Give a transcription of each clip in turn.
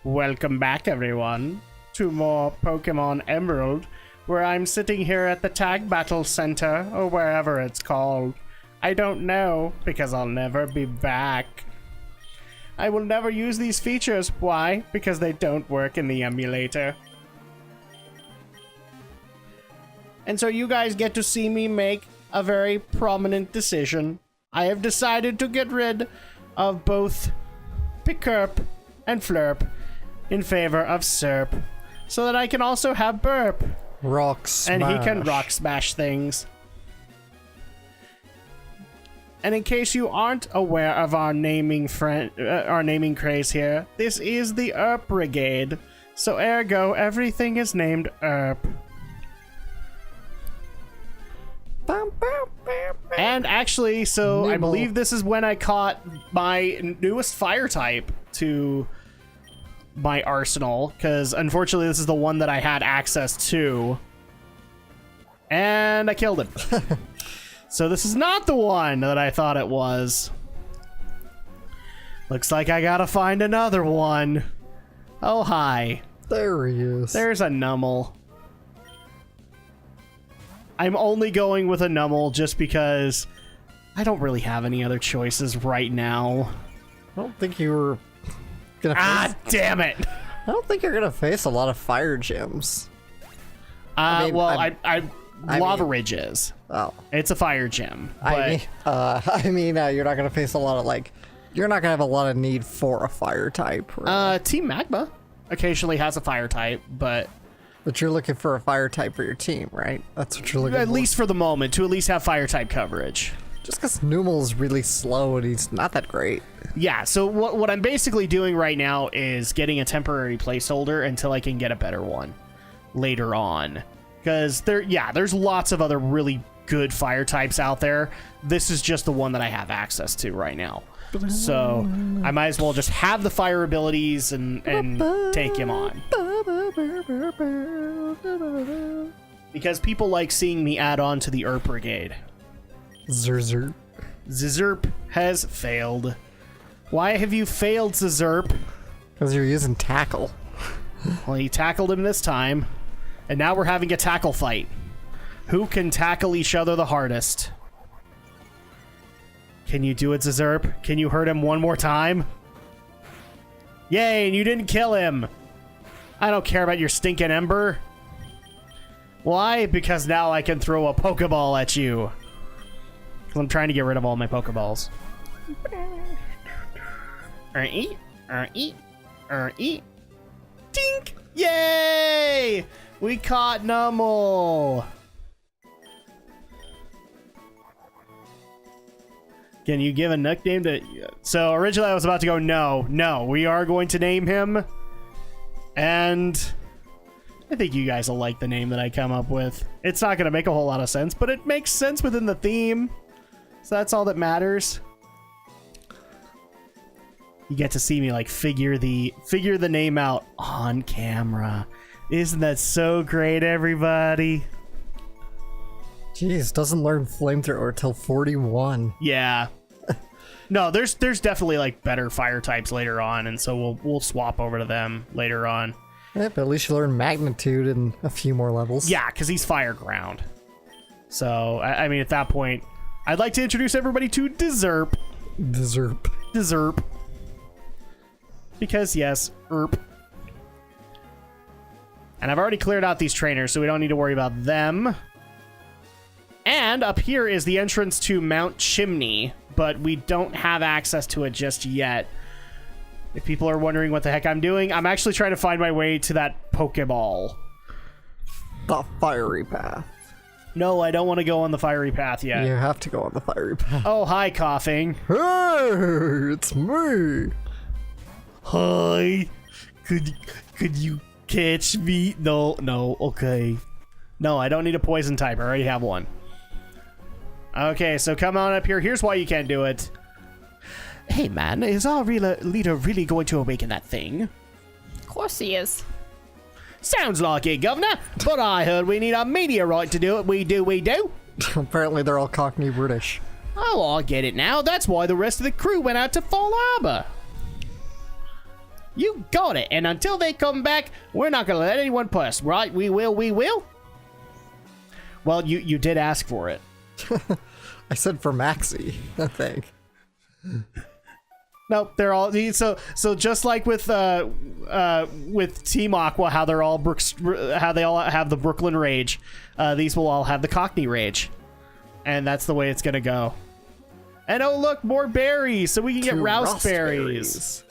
Welcome back, everyone, to more Pokemon Emerald, where I'm sitting here at the Tag Battle Center, or wherever it's called. I don't know, because I'll never be back. I will never use these features. Why? Because they don't work in the emulator. And so you guys get to see me make a very prominent decision. I have decided to get rid of both Picurp and Flurp in favor of Serp, so that I can also have Burp. Rock smash. And he can rock smash things. And in case you aren't aware of our naming craze here, this is the Erp Brigade, so ergo everything is named Erp. And actually, so I believe this is when I caught my newest fire type to my arsenal, because unfortunately this is the one that I had access to. And I killed him. So this is not the one that I thought it was. Looks like I gotta find another one. Oh, hi. There he is. There's a Numel. I'm only going with a Numel just because I don't really have any other choices right now. I don't think you were gonna face... damn it! I don't think you're gonna face a lot of fire gyms. Lavaridge is. Oh. It's a fire gym. But You're not gonna face a lot of, you're not gonna have a lot of need for a fire type. Really. Team Magma occasionally has a fire type, but you're looking for a fire type for your team, right? That's what you're looking for. At least for the moment, to at least have fire type coverage. Just because Numel's really slow and he's not that great. Yeah, so what I'm basically doing right now is getting a temporary placeholder until I can get a better one later on. Because there's lots of other really good fire types out there. This is just the one that I have access to right now. So I might as well just have the fire abilities and take him on. Because people like seeing me add on to the Erp Brigade. Zerzerp. Zizerp has failed. Why have you failed, Zizerp? Because you're using tackle. Well, he tackled him this time. And now we're having a tackle fight. Who can tackle each other the hardest? Can you do it, Zizerp? Can you hurt him one more time? Yay, and you didn't kill him. I don't care about your stinking ember. Why? Because now I can throw a Pokeball at you. Because I'm trying to get rid of all my Pokeballs. Tink! Yay! We caught Numel! Can you give a nickname to... So originally I was about to go no, we are going to name him. And I think you guys will like the name that I come up with. It's not going to make a whole lot of sense, but it makes sense within the theme. So that's all that matters. You get to see me figure the name out on camera. Isn't that so great, everybody? Jeez, doesn't learn flamethrower till 41. Yeah. No, there's definitely better fire types later on, and so we'll swap over to them later on. Yeah, but at least you learn magnitude in a few more levels. Yeah, because he's fire ground. So I mean, at that point, I'd like to introduce everybody to Dezerp. Dezerp. Because yes, Erp. And I've already cleared out these trainers, so we don't need to worry about them. And up here is the entrance to Mount Chimney, but we don't have access to it just yet. If people are wondering what the heck I'm doing, I'm actually trying to find my way to that Pokeball. The fiery path. No, I don't want to go on the fiery path yet. You have to go on the fiery path. Oh, hi, coughing. Hey, it's me. Hi. Could you catch me? No, okay. No, I don't need a poison type. I already have one. Okay, so come on up here. Here's why you can't do it. Hey, man, is our leader really going to awaken that thing? Of course he is. Sounds like it, Governor. But I heard we need a meteorite to do it. We do. Apparently they're all Cockney British. Oh, I get it now. That's why the rest of the crew went out to Fallarbor. You got it. And until they come back, we're not gonna let anyone push. Right? We will. Well, you did ask for it. I said for Maxie, I think. Nope, they're all so just like with Team Aqua, how they're all how they all have the Brooklyn Rage. These will all have the Cockney Rage, and that's the way it's gonna go. And oh look, more berries, so we can get roust berries.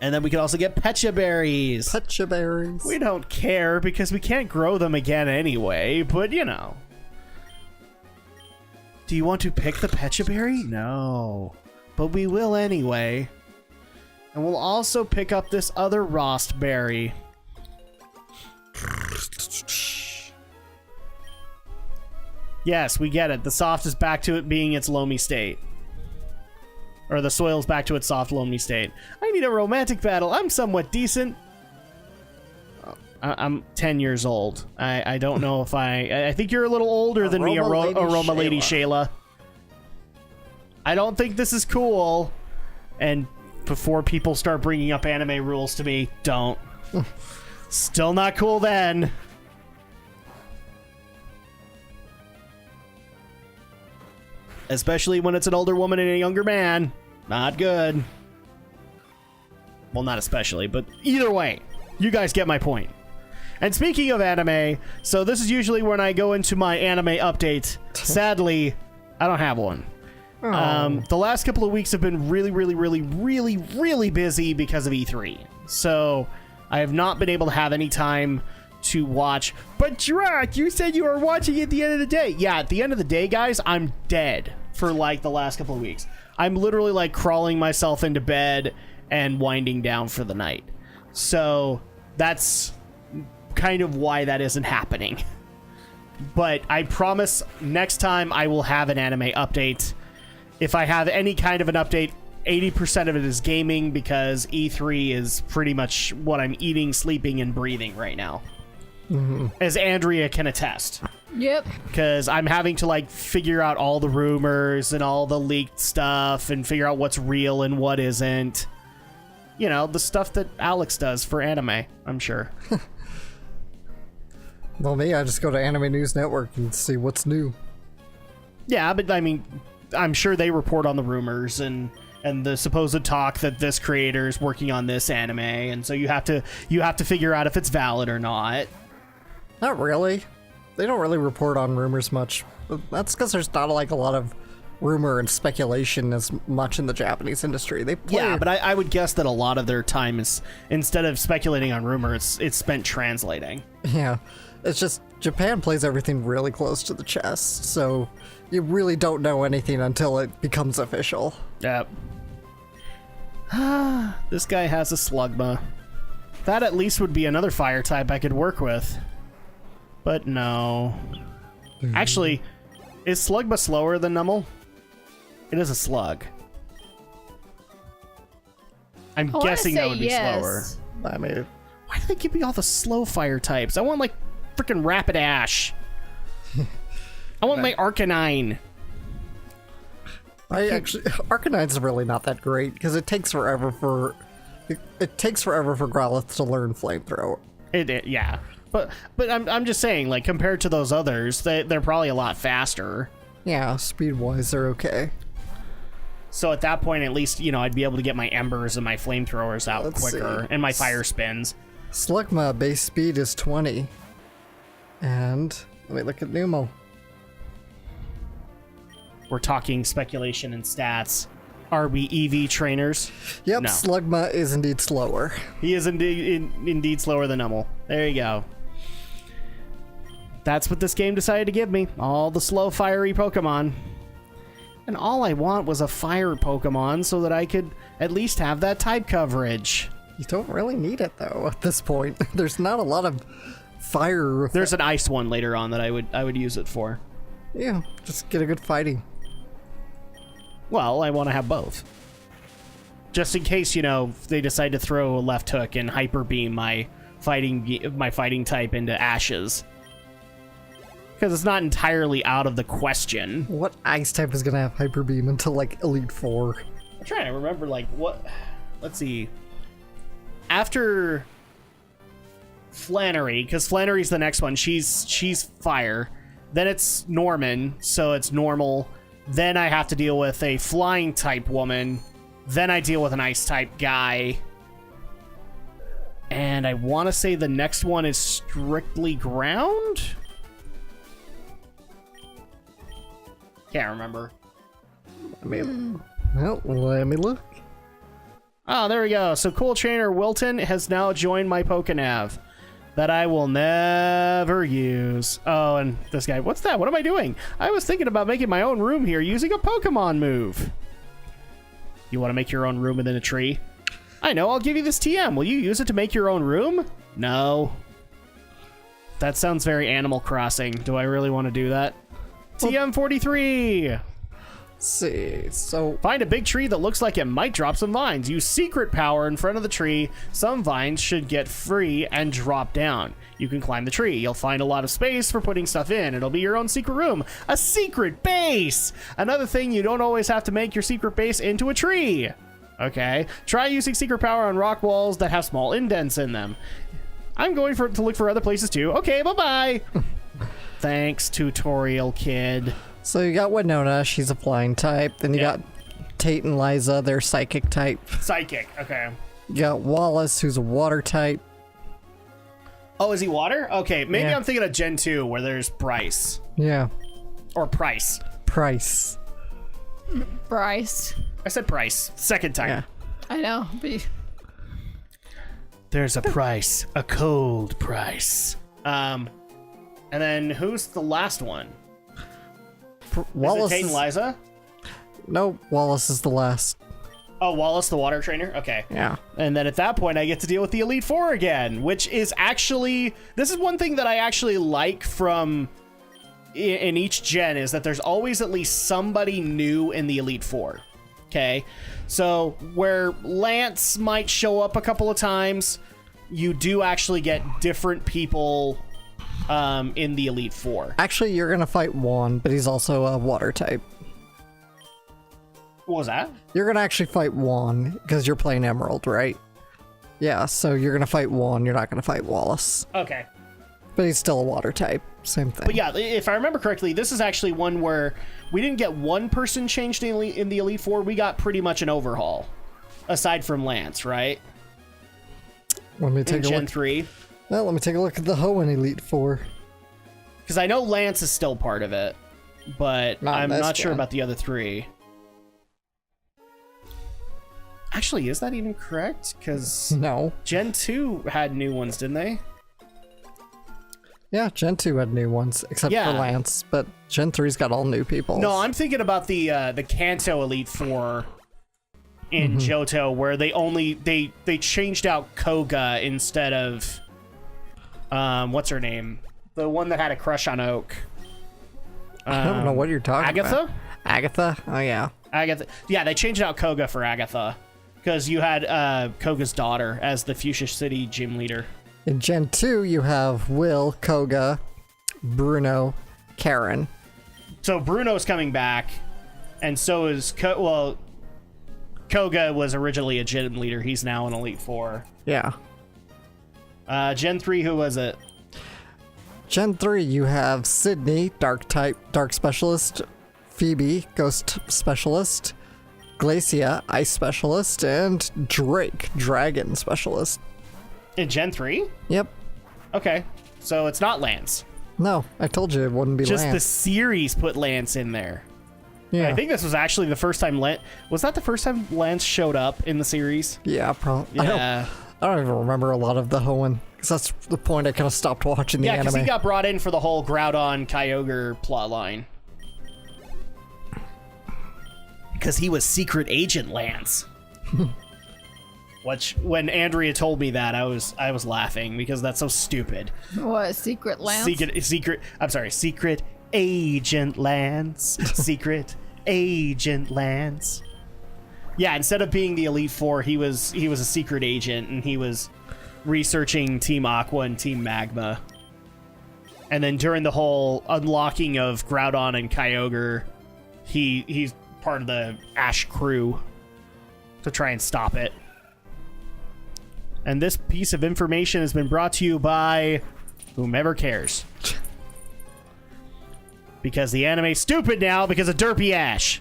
And then we can also get Petcha berries. Petcha berries. We don't care because we can't grow them again anyway, but you know. Do you want to pick the Petcha berry? No. But we will anyway. And we'll also pick up this other Rost berry. Yes, we get it. The soft is back to it being its loamy state. Or the soil's back to its soft, loamy state. I need a romantic battle. I'm somewhat decent. I'm 10 years old. I don't know if I think you're a little older than me, Aroma Lady Shayla. I don't think this is cool. And before people start bringing up anime rules to me, don't. Still not cool then. Especially when it's an older woman and a younger man. Not good. Well, not especially, but either way, you guys get my point. And speaking of anime, so this is usually when I go into my anime update. Sadly, I don't have one. The last couple of weeks have been really busy because of E3. So I have not been able to have any time to watch. But Drak, you said you were watching at the end of the day. Yeah, at the end of the day, guys, I'm dead for like the last couple of weeks. I'm literally like crawling myself into bed and winding down for the night. So that's kind of why that isn't happening. But I promise next time I will have an anime update. If I have any kind of an update, 80% of it is gaming because E3 is pretty much what I'm eating, sleeping, and breathing right now. Mm-hmm. As Andrea can attest. Yep. Because I'm having to like figure out all the rumors and all the leaked stuff and figure out what's real and what isn't. You know, the stuff that Alex does for anime, I'm sure. Well, me, I just go to Anime News Network and see what's new. Yeah, but I mean, I'm sure they report on the rumors and the supposed talk that this creator is working on this anime, and so you have to figure out if it's valid or not. Not really. They don't really report on rumors much. That's because there's not like a lot of rumor and speculation as much in the Japanese industry. Yeah, but I would guess that a lot of their time is, instead of speculating on rumor, it's spent translating. Yeah, it's just Japan plays everything really close to the chest, so you really don't know anything until it becomes official. Yep. This guy has a Slugma. That at least would be another fire type I could work with. But no. Actually, is Slugma slower than Numel? It is a slug. I'm guessing that would be slower. I mean, why do they give me all the slow fire types? I want like freaking Rapidash. I want my Arcanine. Arcanine's really not that great because it takes forever for Growlithe to learn Flamethrower. Yeah. But I'm just saying, like, compared to those others, they're probably a lot faster. Yeah, speed-wise, they're okay. So at that point, at least, you know, I'd be able to get my Embers and my Flamethrowers out quicker, and my Fire Spins. Slugma base speed is 20. And let me look at Numel. We're talking speculation and stats. Are we EV trainers? Yep, no. Slugma is indeed slower. He is indeed slower than Numel. There you go. That's what this game decided to give me. All the slow, fiery Pokemon. And all I want was a fire Pokemon so that I could at least have that type coverage. You don't really need it, though, at this point. There's not a lot of fire. There's an ice one later on that I would use it for. Yeah, just get a good fighting. Well, I want to have both. Just in case, you know, they decide to throw a left hook and hyper beam my fighting type into ashes. because it's not entirely out of the question. What ice type is gonna have Hyper Beam until like Elite 4? I'm trying to remember, like, what... Let's see. After Flannery, because Flannery's the next one, she's fire. Then it's Norman, so it's normal. Then I have to deal with a flying type woman. Then I deal with an ice type guy. And I want to say the next one is strictly ground? Can't remember. I mean, well, let me look. Oh, there we go. So Cool Trainer Wilton has now joined my Pokenav that I will never use. Oh, and this guy, what's that? What am I doing? I was thinking about making my own room here using a Pokemon move. You want to make your own room within a tree? I know, I'll give you this TM. Will you use it to make your own room? No. That sounds very Animal Crossing. Do I really want to do that? TM 43! See, so Find a big tree that looks like it might drop some vines. Use secret power in front of the tree. Some vines should get free and drop down. You can climb the tree. You'll find a lot of space for putting stuff in. It'll be your own secret room. A secret base! Another thing, you don't always have to make your secret base into a tree. Okay. Try using secret power on rock walls that have small indents in them. I'm going to look for other places too. Okay, bye-bye. Thanks, tutorial kid. So you got Winona, she's a flying type. Then you got Tate and Liza, they're psychic type. Psychic, okay. You got Wallace, who's a water type. Oh, is he water? Okay, maybe Yeah. I'm thinking of Gen 2 where there's Bryce. Yeah. Or Price. Price. Bryce. I said Price. Second time. Yeah. I know. But There's a price. A cold price. And then who's the last one? Wallace Is it Tate and Liza? No, Wallace is the last. Oh, Wallace, the water trainer? Okay. Yeah. And then at that point, I get to deal with the Elite Four again, which is actually... This is one thing that I actually like from... in each gen, is that there's always at least somebody new in the Elite Four. Okay? So, where Lance might show up a couple of times, you do actually get different people in the Elite Four. Actually, you're gonna fight Juan, but he's also a water type. What was that? You're gonna actually fight Juan, because you're playing Emerald, right? Yeah, so you're gonna fight Juan, you're not gonna fight Wallace. Okay. But he's still a water type. Same thing. But yeah, if I remember correctly, this is actually one where we didn't get one person changed in the Elite Four. We got pretty much an overhaul, aside from Lance, right? Let me take In a Gen look. 3. Well, let me take a look at the Hoenn Elite Four. Because I know Lance is still part of it, but Not I'm this not sure gen. about the other three. Actually, is that even correct? Because No. Gen 2 had new ones, didn't they? Yeah, Gen 2 had new ones, except Yeah. for Lance, but Gen 3's got all new people. No, I'm thinking about the Kanto Elite Four in Johto, where they changed out Koga instead of what's her name? The one that had a crush on Oak. I don't know what you're talking Agatha? about. Agatha? Oh, yeah. Agatha. Yeah, they changed out Koga for Agatha. Because you had Koga's daughter as the Fuchsia City gym leader. In Gen 2, you have Will, Koga, Bruno, Karen. So Bruno's coming back, and so is Koga was originally a gym leader. He's now an Elite Four. Yeah. Gen 3, who was it? Gen 3, you have Sydney, Dark type, Dark Specialist, Phoebe, Ghost Specialist, Glacia, Ice Specialist, and Drake, Dragon Specialist. In Gen 3? Yep. Okay, so it's not Lance. No, I told you it wouldn't be Just the Lance. series put Lance in there. Yeah. I think this was actually the first time was that the first time Lance showed up in the series? Yeah, probably. Yeah. I don't even remember a lot of the Hoenn, because that's the point I kind of stopped watching the Yeah, because anime. he got brought in for the whole Groudon Kyogre plotline. Because he was Secret Agent Lance. Which, when Andrea told me that, I was laughing because that's so stupid. what? Secret Lance? Secret Agent Lance. Secret Agent Lance. Yeah, instead of being the Elite Four, he was a secret agent, and he was researching Team Aqua and Team Magma. And then during the whole unlocking of Groudon and Kyogre, he's part of the Ash crew to try and stop it. And this piece of information has been brought to you by whomever cares. Because the anime's stupid now because of Derpy Ash.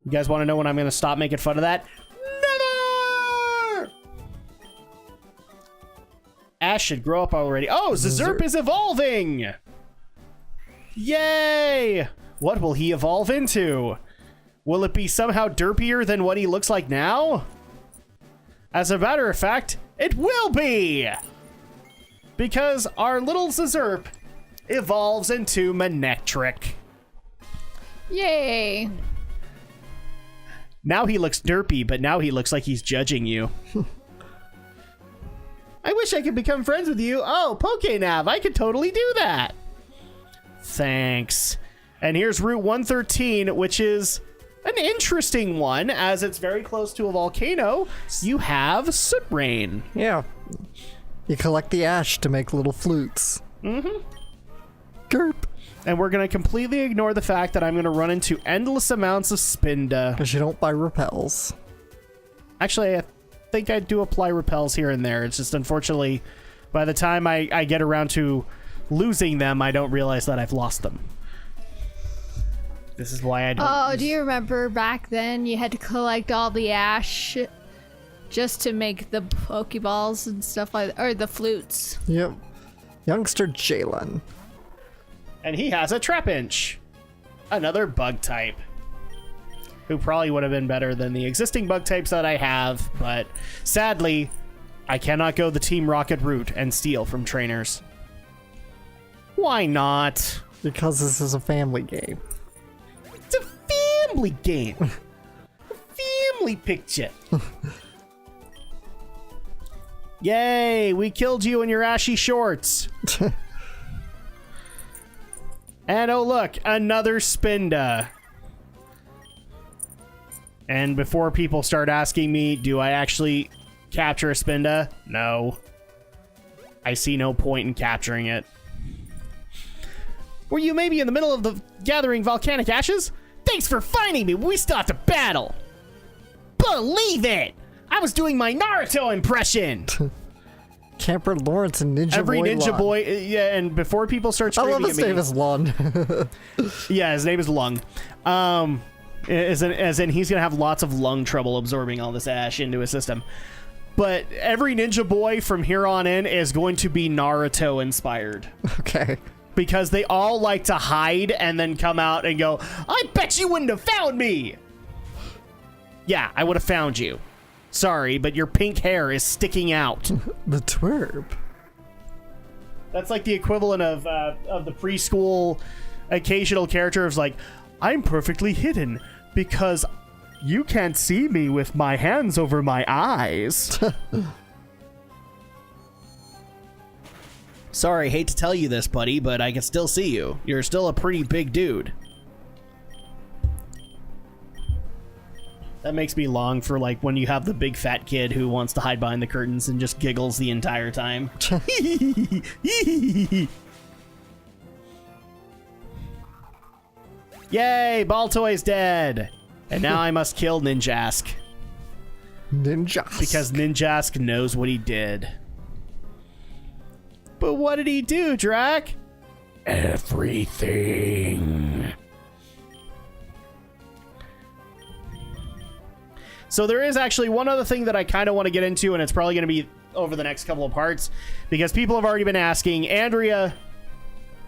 You guys want to know when I'm going to stop making fun of that? Never! Ash should grow up already. Oh, Zerp is evolving! Yay! What will he evolve into? Will it be somehow derpier than what he looks like now? As a matter of fact, it will be! Because our little Zerp evolves into Manectric. Yay! Now he looks derpy, but now he looks like he's judging you. I wish I could become friends with you. Oh, PokeNav, I could totally do that. Thanks. And here's Route 113, which is an interesting one, as it's very close to a volcano. You have Soot Rain. Yeah. You collect the ash to make little flutes. Mm-hmm. Gerp. And we're going to completely ignore the fact that I'm going to run into endless amounts of Spinda. Because you don't buy repels. Actually, I think I do apply repels here and there. It's just unfortunately, by the time I get around to losing them, I don't realize that I've lost them. This is why I don't. Oh, do you remember back then you had to collect all the ash just to make the Pokeballs and stuff like that, or the flutes? Yep. Youngster Jalen. And he has a Trapinch. Another bug type. Who probably would have been better than the existing bug types that I have, but sadly, I cannot go the Team Rocket route and steal from trainers. Why not? Because this is a family game. It's a family game. A family picture. Yay, we killed you in your ashy shorts. And oh look, another Spinda. And before people start asking me, do I actually capture a Spinda? No. I see no point in capturing it. Were you maybe in the middle of the gathering volcanic ashes? Thanks for finding me when we stopped a battle. Believe it! I was doing my Naruto impression. Camper Lawrence and Ninja Every Boy Ninja Lon. Boy, yeah, and before people start I screaming love his at me, name is Lon. yeah, his name is Lung. As in he's gonna have lots of lung trouble absorbing all this ash into his system. But every Ninja Boy from here on in is going to be Naruto inspired. Okay. Because they all like to hide and then come out and go, I bet you wouldn't have found me! Yeah, I would have found you. Sorry, but your pink hair is sticking out. The twerp. That's like the equivalent of the preschool occasional character of like, I'm perfectly hidden because you can't see me with my hands over my eyes. Sorry, hate to tell you this, buddy, but I can still see you. You're still a pretty big dude. That makes me long for like when you have the big fat kid who wants to hide behind the curtains and just giggles the entire time. Yay, Baltoy's dead. And now I must kill Ninjask. Ninja. Because Ninjask knows what he did. But what did he do, Drak? Everything. So there is actually one other thing that I kind of want to get into, and it's probably going to be over the next couple of parts, because people have already been asking, Andrea,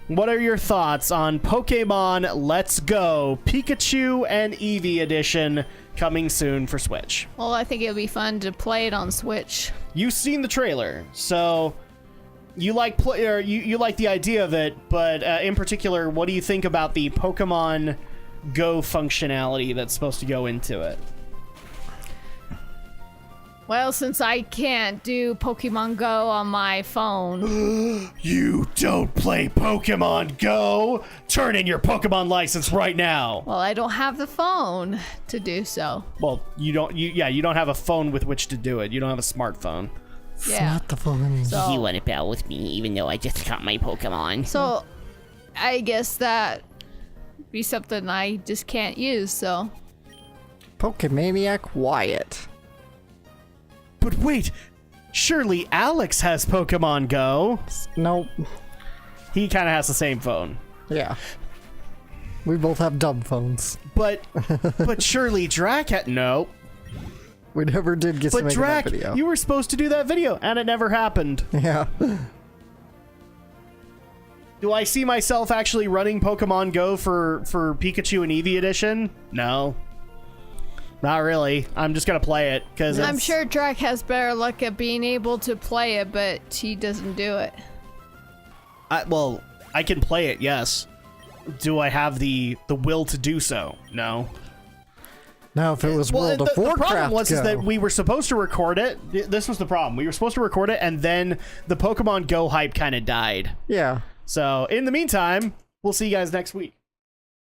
what are your thoughts on Pokemon Let's Go Pikachu and Eevee Edition coming soon for Switch? Well, I think it would be fun to play it on Switch. You've seen the trailer, so you like you like the idea of it, but in particular, what do you think about the Pokemon Go functionality that's supposed to go into it? Well, since I can't do Pokemon Go on my phone. You don't play Pokemon Go? Turn in your Pokemon license right now. Well, I don't have the phone to do so. Well, you don't have a phone with which to do it. You don't have a smartphone. Yeah. Not the phone. So- You want to battle with me, even though I just caught my Pokemon. So, I guess that be something I just can't use. So, Pokemaniac Wyatt. But wait, surely Alex has Pokemon Go. Nope. He kind of has the same phone. Yeah. We both have dumb phones. But surely Drak had no. We never did get to But make that Drak, video. you were supposed to do that video, and it never happened. Yeah. Do I see myself actually running Pokemon Go for Pikachu and Eevee Edition? No. Not really. I'm just gonna play it because I'm sure Drak has better luck at being able to play it, but he doesn't do it. Well, I can play it. Yes. Do I have the will to do so? No. Now, if it was Well, World of the Warcraft, problem was Go. is that we were supposed to record it. This was the problem. We were supposed to record it, and then the Pokemon Go hype kind of died. Yeah. So, in the meantime, we'll see you guys next week.